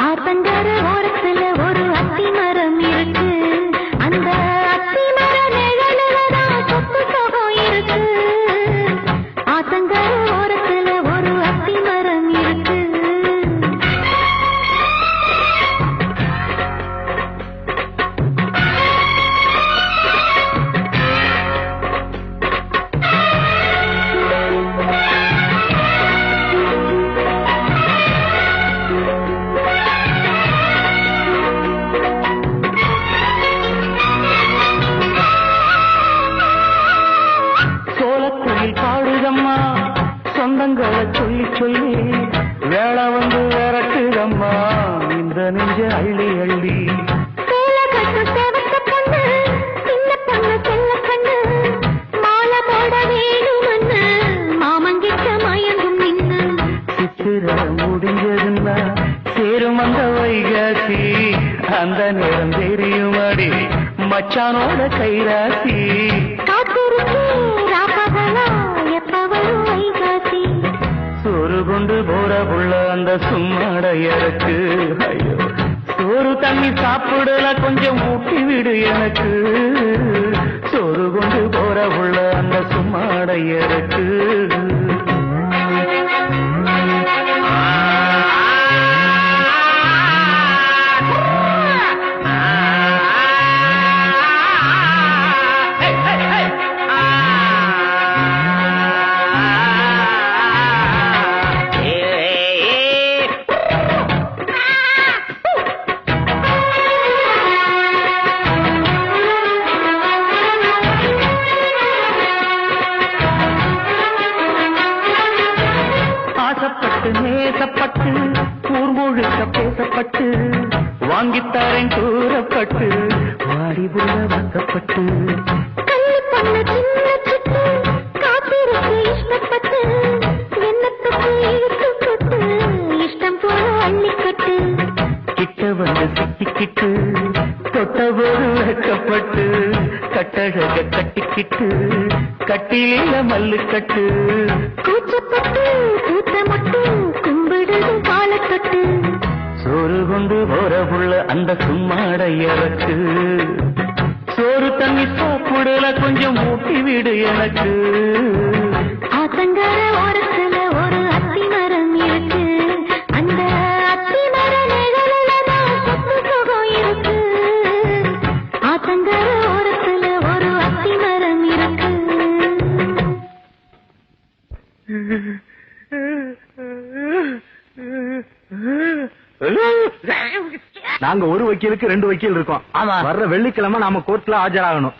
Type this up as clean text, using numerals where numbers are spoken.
ஆத்தங்கர ஓரத்துல ஒரு அத்தி மரம் இருக்கு. அந்த அத்தி மர நிழலுலதான் சொத்து சுகம் இருக்கு. ஆத்தங்கர ஓரத்துல ஒரு அத்தி மரம் இருக்கு. பாடுதம்மா சொந்தங்களை சொல்லி சொல்லி வேளை வந்து விரட்டுதம்மா இந்த நெஞ்ச அள்ளி அள்ளி. சித்திர முடிஞ்சதுன்னா சேரும் அந்த வைகாசி அந்த நேரம் தெரியும் அடி மச்சானோட கைராசி. சோறு கொண்டு போற புள்ள அந்த சும்மாடையருக்கு. ஐயோ சோறு தண்ணி சாப்பிடல கொஞ்சம் ஊட்டி விடு எனக்கு. சோறு கொண்டு போற புள்ள அந்த சும்மாடையருக்கு. ஆசைப்பட்டு நேசப்பட்டு ஊர் முழுக்க பேசப்பட்டு வாங்கித்தாரேன் கூறப்பட்டு வாடி புள்ள வாக்கப்பட்டு. கிட்ட வந்து சிக்கிக்கிட்டு தொட்டபோது வைக்கப்பட்டு கட்டழக கட்டிக்கிட்டு கட்டில மல்லு கட்டு. சோறு கொண்டு போற புள்ள அந்த சும்மாடையருக்கு. சோறு தண்ணி சாப்பிடல கொஞ்சம் ஊட்டி விடு எனக்கு. ஆத்தங்கர ஓரத்துல ஒரு அத்தி மரம் இருக்கு. அந்த அத்தி மர நிழலுலதான் சொத்து சுகம் இருக்கு. ஆத்தங்கர ஓரத்துல ஒரு அத்தி மரம் இருக்கு. நாங்க ஒரு வக்கீலுக்கு 2 வக்கீல் இருக்கோம். வர்ற வெள்ளிக்கிழமை நாம கோர்ட்ல ஆஜராகணும்.